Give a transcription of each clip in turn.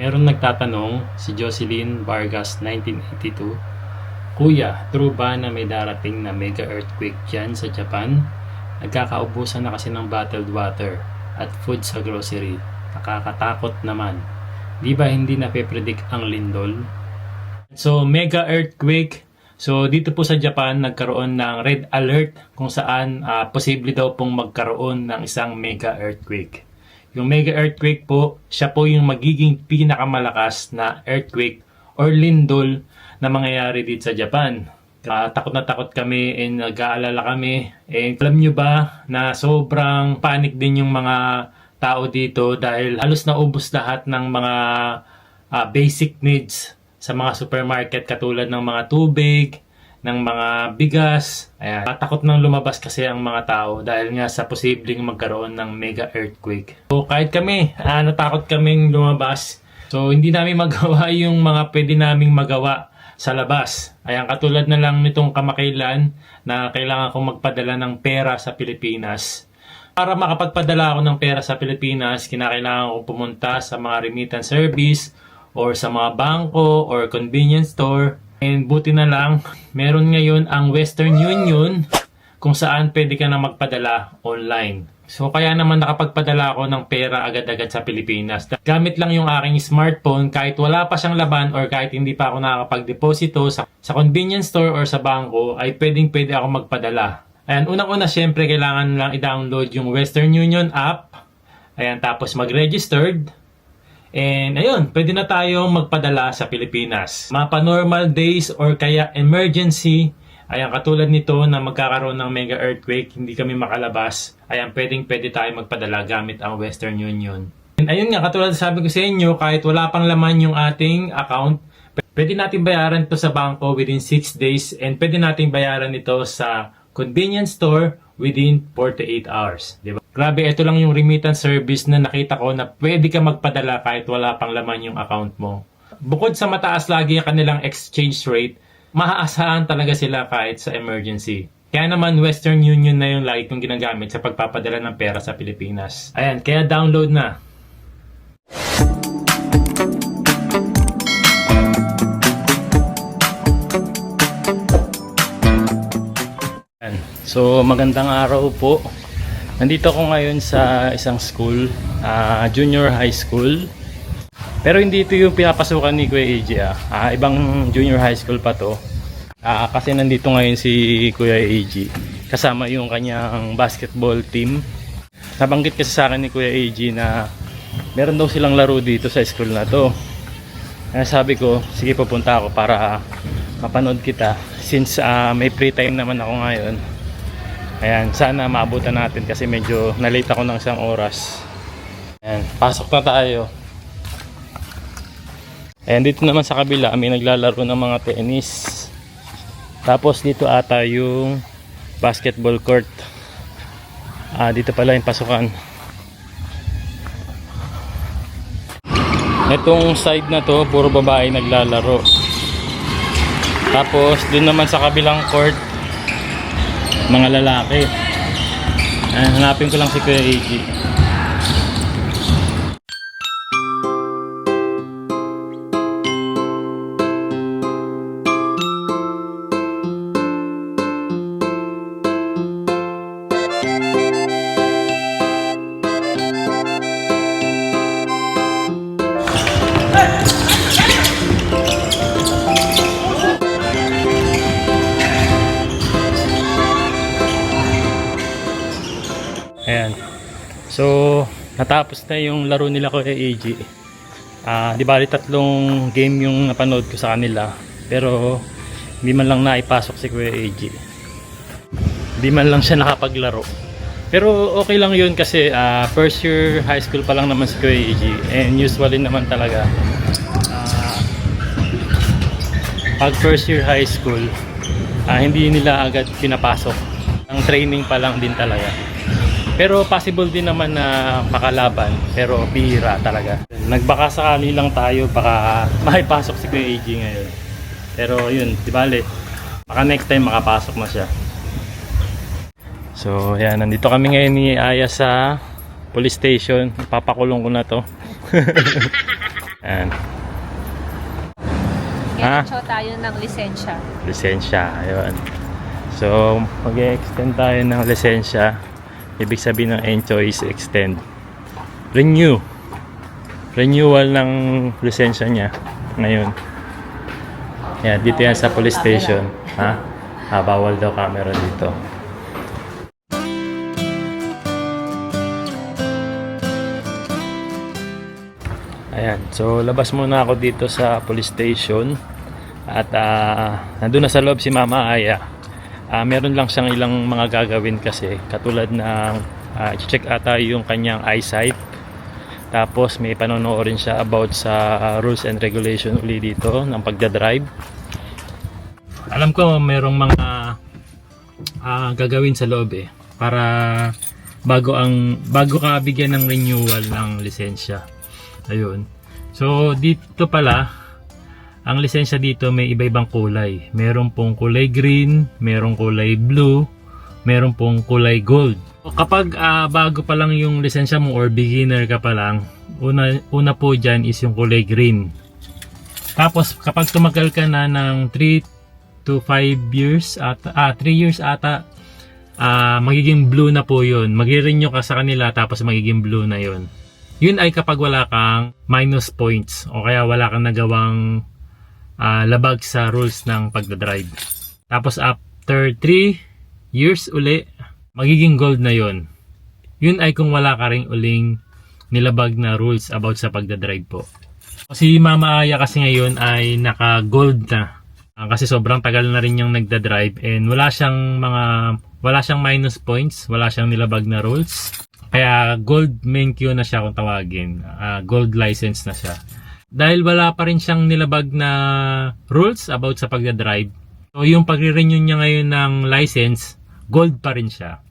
Meron nagtatanong, si Jocelyn Vargas 1982, Kuya, true ba na may darating na mega earthquake dyan sa Japan? Nagkakaubusan na kasi ng bottled water at food sa grocery. Nakakatakot naman. Di ba hindi nape-predict ang lindol? So, mega earthquake. So, dito po sa Japan, nagkaroon ng red alert kung saan posible daw pong magkaroon ng isang mega earthquake. Yung mega earthquake po, siya po yung magiging pinakamalakas na earthquake or lindol na mangyayari dito sa Japan. Takot na takot kami and nag-aalala kami. And alam nyo ba na sobrang panic din yung mga tao dito dahil halos naubos lahat ng mga basic needs sa mga supermarket katulad ng mga tubig, ng mga bigas. Ayan. Takot nang lumabas kasi ang mga tao dahil nga sa posibleng magkaroon ng mega earthquake. So kahit kami, natakot kaming lumabas. So hindi namin magawa yung mga pwede naming magawa sa labas. Ayan, katulad na lang nitong kamakailan na kailangan kong magpadala ng pera sa Pilipinas. Para makapagpadala ako ng pera sa Pilipinas, kinakailangan kong pumunta sa mga remittance service or sa mga bangko or convenience store. And buti na lang, meron ngayon ang Western Union kung saan pwede ka na magpadala online. So kaya naman nakapagpadala ako ng pera agad-agad sa Pilipinas. Gamit lang yung aking smartphone kahit wala pa siyang laban or kahit hindi pa ako nakakapag-deposito sa convenience store or sa bangko ay pwede ako magpadala. Ayan, unang-una syempre kailangan lang i-download yung Western Union app. Ayan, tapos mag-registered. And ayun, pwede na tayong magpadala sa Pilipinas. Mapa normal days or kaya emergency, ayan, katulad nito na magkakaroon ng mega earthquake, hindi kami makalabas. Ayan, pwede tayo magpadala gamit ang Western Union. And ayun nga, katulad sabi ko sa inyo, kahit wala pang laman yung ating account, pwede natin bayaran ito sa bangko within 6 days and pwede natin bayaran ito sa convenience store within 48 hours. Diba? Grabe, ito lang yung remittance service na nakita ko na pwede ka magpadala kahit wala pang laman yung account mo. Bukod sa mataas lagi ang kanilang exchange rate, maaasahan talaga sila kahit sa emergency. Kaya naman Western Union na yung lagi kong ginagamit sa pagpapadala ng pera sa Pilipinas. Ayan, kaya download na. Ayan. So magandang araw po. Nandito ako ngayon sa isang school, junior high school. Pero hindi ito yung pinapasukan ni Kuya AJ. Ibang junior high school pa to. Kasi nandito ngayon si Kuya AJ. Kasama yung kanyang basketball team. Nabanggit kasi sa akin ni Kuya AJ na meron daw silang laro dito sa school na to. Kaya sabi ko, sige pupunta ako para mapanood kita. Since may free time naman ako ngayon. Ayan, sana maabutan natin kasi medyo nalate ako ng isang oras. Ayan, pasok na tayo. Ayan, dito naman sa kabila may naglalaro ng mga tennis. Tapos dito ata yung basketball court. Dito pala yung pasukan. Itong side na to, puro babae naglalaro. Tapos dun naman sa kabilang court, mga lalaki. Hanapin ko lang si Kuya AJ. Ayan. So, natapos na yung laro nila Kuya AJ. Di bali 3 game yung napanood ko sa kanila. Pero, hindi man lang naipasok si Kuya AJ. Hindi man lang siya nakapaglaro. Pero, okay lang yun kasi first year high school pa lang naman si Kuya AJ. And usually naman talaga, pag first year high school, hindi nila agad pinapasok. Ang training pa lang din talaga. Pero possible din naman na makalaban, pero bihira talaga. Nagbaka sakali lang tayo, baka makipasok si Kuya AJ ngayon. Pero yun, di bale, baka next time makapasok na siya. So yan, nandito kami ngayon ni Aya sa police station. Papakulong ko na to. Ayan. Show tayo ng lisensya. Lisensya, ayun. So, mag-extend tayo ng lisensya. Ibig sabihin ng Encho is extend. Renewal ng lisensya niya ngayon. Yan, dito yan sa police station. Ha? Bawal daw camera dito. Ayan, so labas muna ako dito sa police station. At nandun na sa loob si Mama Aya. Meron lang siyang ilang mga gagawin kasi. Katulad ng check ata yung kanyang eyesight. Tapos may panonoodin siya about sa rules and regulation uli dito ng pagdadrive. Alam ko merong mga gagawin sa loob para bago ka bigyan ng renewal ng lisensya. Ayun. So dito pala ang lisensya dito may iba-ibang kulay. Meron pong kulay green, merong kulay blue, meron pong kulay gold. Kapag bago pa lang yung lisensya mo or beginner ka pa lang, una po dyan is yung kulay green. Tapos kapag tumagal ka na ng 3 to 5 years ata, 3 years ata, magiging blue na po yun. Magre-renew ka sa kanila tapos magiging blue na yun. Yun ay kapag wala kang minus points o kaya wala kang nagawang labag sa rules ng pagdadrive. Tapos after 3 years uli, magiging gold na yun. Yun ay kung wala ka ring uling nilabag na rules about sa pagdadrive po. Si Mama Aya kasi ngayon ay naka-gold na. Kasi sobrang tagal na rin yung nagdadrive and wala siyang minus points, wala siyang nilabag na rules. Kaya gold main queue na siya kung tawagin. Gold license na siya. Dahil wala pa rin siyang nilabag na rules about sa pagdadrive. So yung pagre-renew niya ngayon ng license, gold pa rin siya.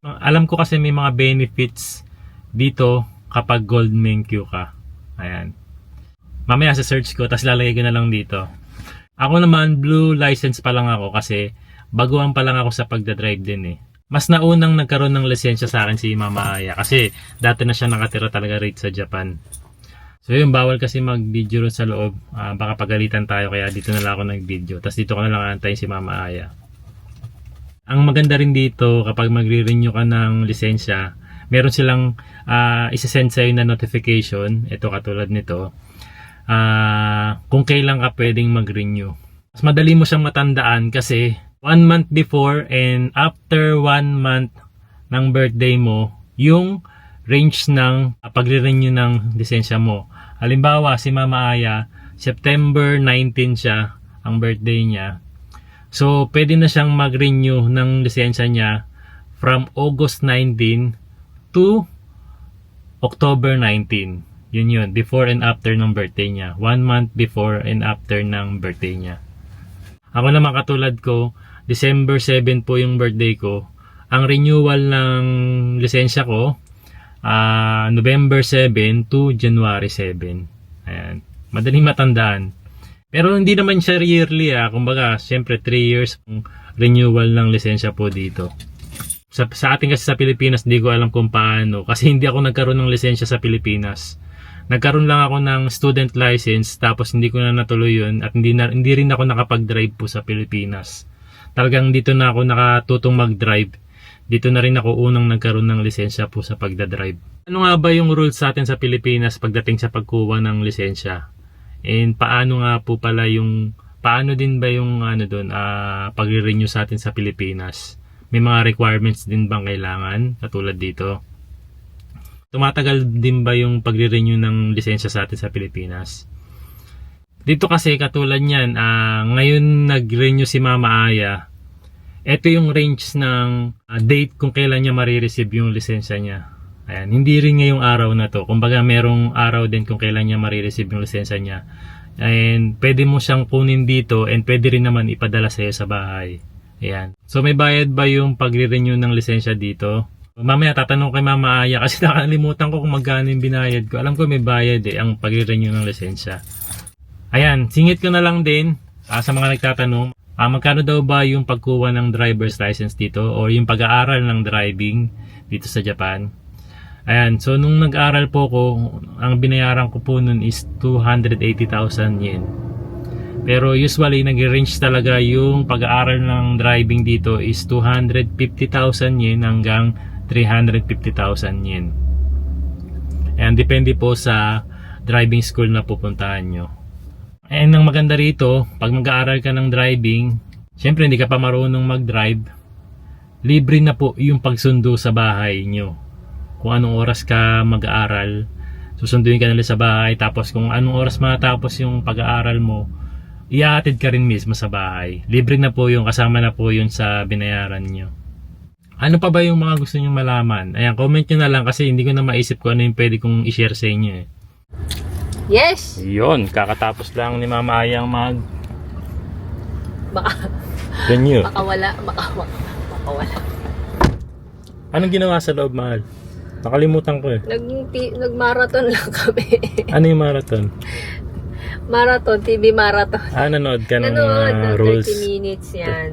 Alam ko kasi may mga benefits dito kapag gold main queue ka. Ayan. Mamaya sa search ko, tapos lalagay ko na lang dito. Ako naman, blue license pa lang ako kasi baguhan pa lang ako sa pagdadrive din Mas naunang nagkaroon ng lisensya sa akin si Mama Aya kasi dati na siya nakatira talaga rito sa Japan. So yun, bawal kasi mag-video rin sa loob. Baka pagalitan tayo kaya dito na lang ako nag-video. Tapos dito ko na lang antayin si Mama Aya. Ang maganda rin dito kapag magre-renew ka ng lisensya, meron silang isa-send sa'yo na notification. Ito katulad nito. Kung kailan ka pwedeng mag-renew. Mas madali mo siyang matandaan kasi 1 month before and after 1 month ng birthday mo, yung range ng pagre-renew ng lisensya mo. Halimbawa, si Mama Aya, September 19 siya, ang birthday niya. So, pwede na siyang mag-renew ng lisensya niya from August 19 to October 19. Yun, before and after ng birthday niya. 1 month before and after ng birthday niya. Ako naman katulad ko, December 7 po yung birthday ko. Ang renewal ng lisensya ko, November 7 to January 7. Ayan. Madaling matandaan. Pero hindi naman siya yearly Kumbaga, siyempre 3 years renewal ng lisensya po dito. Sa atin kasi sa Pilipinas, hindi ko alam kung paano. Kasi hindi ako nagkaroon ng lisensya sa Pilipinas. Nagkaroon lang ako ng student license tapos hindi ko na natuloy yun at hindi rin ako nakapag-drive po sa Pilipinas. Talagang dito na ako nakatutong mag-drive. Dito na rin ako unang nagkaroon ng lisensya po sa pagdadrive. Ano nga ba yung rules sa atin sa Pilipinas pagdating sa pagkuha ng lisensya? And paano din ba yung pagre-renew sa atin sa Pilipinas? May mga requirements din bang kailangan katulad dito? Tumatagal din ba yung pagre-renew ng lisensya sa atin sa Pilipinas? Dito kasi katulad niyan, ngayon nag-renew si Mama Aya. Ito yung range ng date kung kailan niya marireceive yung lisensya niya. Ayan, hindi rin ngayong araw na to. Kumbaga merong araw din kung kailan niya marireceive yung lisensya niya. And pwede mo siyang kunin dito and pwede rin naman ipadala sa'yo sa bahay. Ayan. So may bayad ba yung pagre-renew ng lisensya dito? Mamaya tatanong kay Mama Aya kasi nakalimutan ko kung magkano yung binayad ko. Alam ko may bayad ang pagre-renew ng lisensya. Ayan, singit ko na lang din sa mga nagtatanong. Magkano daw ba yung pagkuha ng driver's license dito o yung pag-aaral ng driving dito sa Japan? Ayan, so nung nag-aral po ko, ang binayaran ko po nun is 280,000 yen. Pero usually nag-range talaga yung pag-aaral ng driving dito is 250,000 yen hanggang 350,000 yen. Ayan, depende po sa driving school na pupuntahan nyo. And ang maganda rito, pag mag-aaral ka ng driving, syempre hindi ka pa marunong mag-drive, libre na po yung pagsundo sa bahay nyo. Kung anong oras ka mag-aaral, susunduin ka nila sa bahay, tapos kung anong oras matapos yung pag-aaral mo, iaatid ka rin mismo sa bahay. Libre na po yung, kasama na po yun sa binayaran nyo. Ano pa ba yung mga gusto nyo malaman? Ayan, comment nyo na lang kasi hindi ko na maisip kung ano yung pwede kong i-share sa inyo eh. Yes! Yun, kakatapos lang ni Mama Ayang Baka renew. wala. Anong ginawa sa loob, mahal? Nakalimutan ko eh. Nag-marathon lang kami. Ano yung marathon? Marathon, TV marathon. Nanood ka ng Nanood ng rules. 30 minutes yan.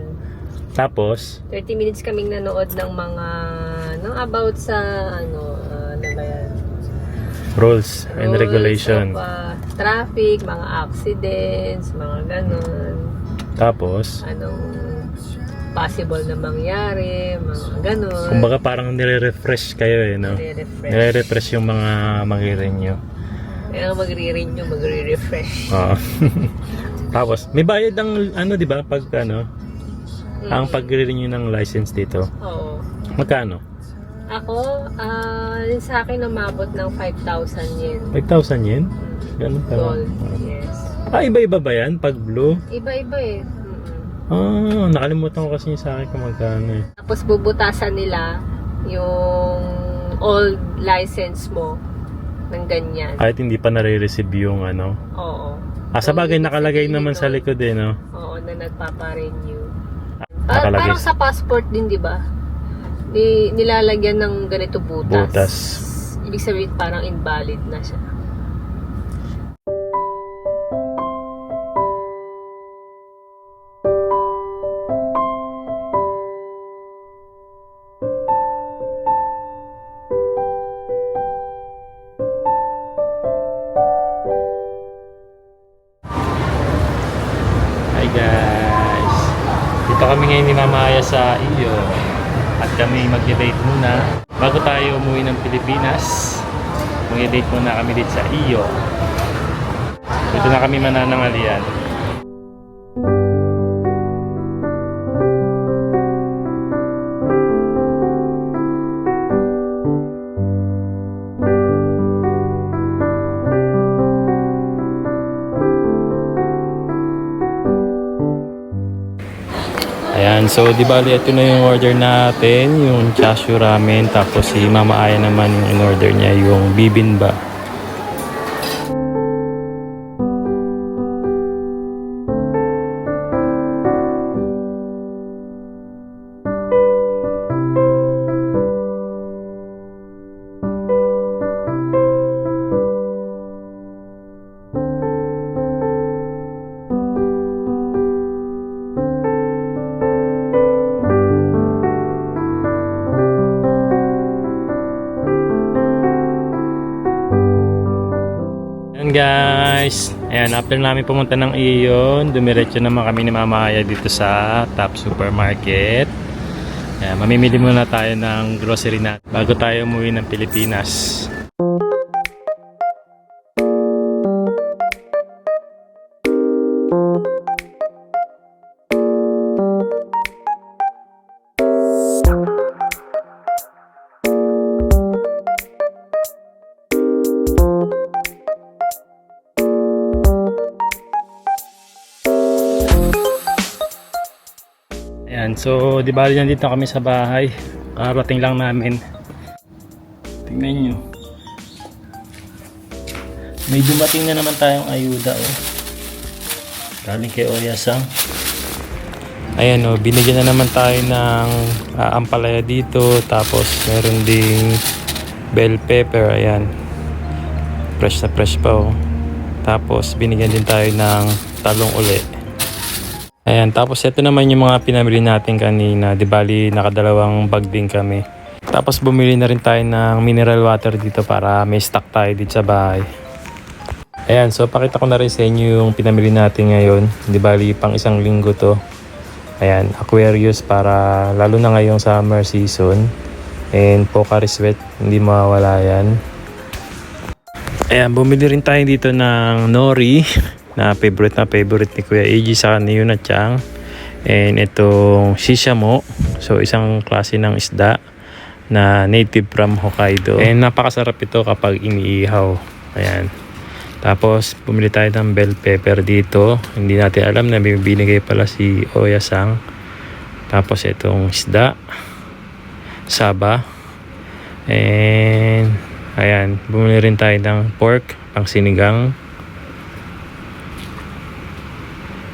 Tapos, 30 minutes kaming nanood ng mga, about sa, ano ba yan? rules and Rules regulation. of, traffic, mga accidents, mga ganon. Tapos, Anong possible na mangyari, mga ganon. kumbaga parang nire-refresh kayo eh, no? Nire-refresh. Nire-refresh yung mga mag-renew. Kaya magre-renew, magre-refresh. Oo. Tapos, may bayad ang ano, di ba? Pag ano, ang pag-renew ng license dito. Oo. Magkano? Ako, yun sa akin umabot ng 5,000 yen. 5,000 yen? Ganun pa. Gold, yes. Iba-iba ba yan? Pag blue? Iba-iba eh. Nakalimutan ko kasi yung sa akin kung magkano eh. Tapos bubutasan nila yung old license mo ng ganyan. Kahit hindi pa nare-receive yung ano. Oo. Sa bagay, So, nakalagay ibig naman sa sabihin likod eh, no? Oo, na nagpapa-renew. Nakalagay. Parang sa passport din, di ba? Nilalagyan ng ganito butas. Butas. Ibig sabihin parang invalid na siya. Hi guys! Dito kami ngayon ni Mama Aya sa iyo. At kami mag-date muna. Bago tayo umuwi ng Pilipinas, mag-date muna kami dito sa iyo. Dito na kami mananangalian. Ayan, so di bali ito na yung order natin, yung chashu ramen, tapos si Mama Aya naman yung in-order niya, yung bibimbap. Ayan guys, ayan, after namin pumunta ng Iyon, dumiretso naman kami ni Mama Aya dito sa Top Supermarket. Ayan, mamimili muna tayo ng grocery natin bago tayo umuwi ng Pilipinas. Ayan, so di ba nandito kami sa bahay. Karating lang namin. Tingnan nyo. May dumating na naman tayong ayuda oh. Galing kay Oyasang. Ayan oh, binigyan na naman tayo ng ampalaya dito. Tapos meron ding bell pepper. Ayan. Fresh na fresh pa oh. Tapos binigyan din tayo ng talong uli. Ayan, tapos ito naman yung mga pinamili natin kanina. Di bali, nakadalawang bag din kami. Tapos bumili na rin tayo ng mineral water dito para may stock tayo dito sa bahay. Ayan, so pakita ko na rin sa inyo yung pinamili natin ngayon. Di bali pang isang linggo to. Ayan, Aquarius para lalo na ngayong summer season. And Pocari Sweat, hindi mawawala yan. Ayan, bumili rin tayo dito ng nori na favorite ni Kuya AG sa ni Yuna Chang. And itong shishamo. So isang klase ng isda na native from Hokkaido. And napakasarap ito kapag iniihaw. Ayan. Tapos bumili tayo ng bell pepper dito. Hindi natin alam na may binigay pala si Oya-sang. Tapos itong isda. Saba. And ayan. Bumili rin tayo ng pork pang sinigang.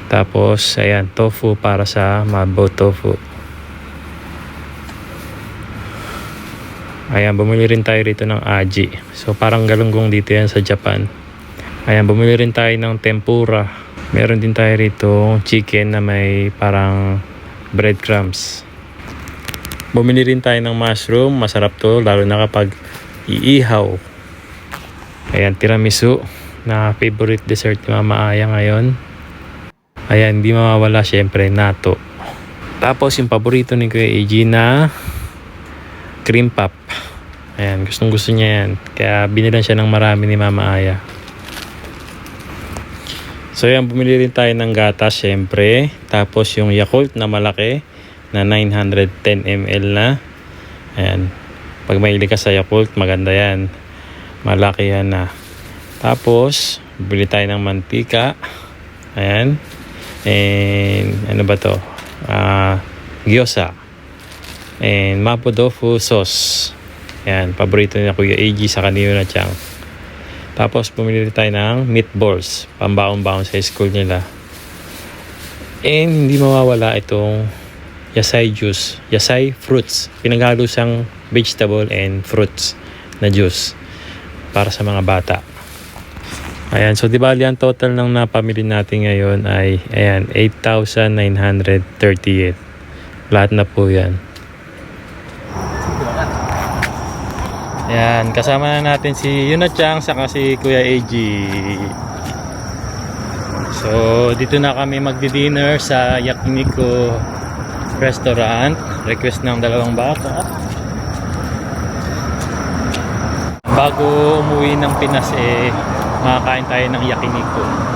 Tapos ayan. Tofu para sa mabaw tofu. Ayan, bumili rin tayo rito ng aji. So, parang galunggong dito yan sa Japan. Ayan, bumili rin tayo ng tempura. Meron din tayo rito chicken na may parang breadcrumbs. Bumili rin tayo ng mushroom. Masarap to, lalo na kapag iihaw. Ayan, tiramisu na favorite dessert ni Mama Aya ngayon. Ayan, hindi mawawala syempre, natto. Tapos, yung paborito ni Kuya AG na cream pop. Ayan, gustong gusto niya yan. Kaya binilan siya ng marami ni Mama Aya. So yan, bumili rin tayo ng gatas syempre. Tapos yung Yakult na malaki na 910 ml na. Ayan. Pag mahilig ka sa Yakult, maganda yan. Malaki yan na. Tapos, bili tayo ng mantika. Ayan. And ano ba to? Gyoza. And mapo tofu sauce. Yan, paborito niya Kuya AG sa kanino na Chang. Tapos bumili tayo ng meatballs, pambaon-baon sa school nila. And hindi mawawala itong yasay juice, yasay fruits. Pinaghalo siyang vegetable and fruits na juice para sa mga bata. Ayan, so di ba ang total ng napamili natin ngayon ay ayan, 8,938. Lahat na po yan. Yan, kasama na natin si Yuna Chang saka si Kuya AG. So, dito na kami magdi-dinner sa Yakiniku restaurant. Request ng dalawang bata. Bago umuwi ng Pinas makakain tayo ng Yakiniku.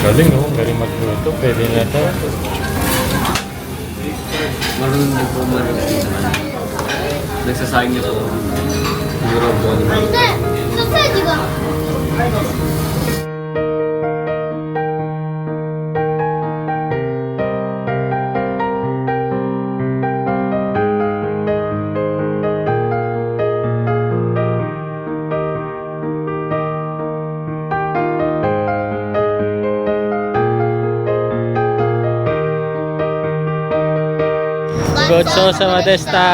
Galing oh, galing magluto. Pwede na to. Marunong na po nagsasayang niya po. Euro bond. Gotso sa Modesta.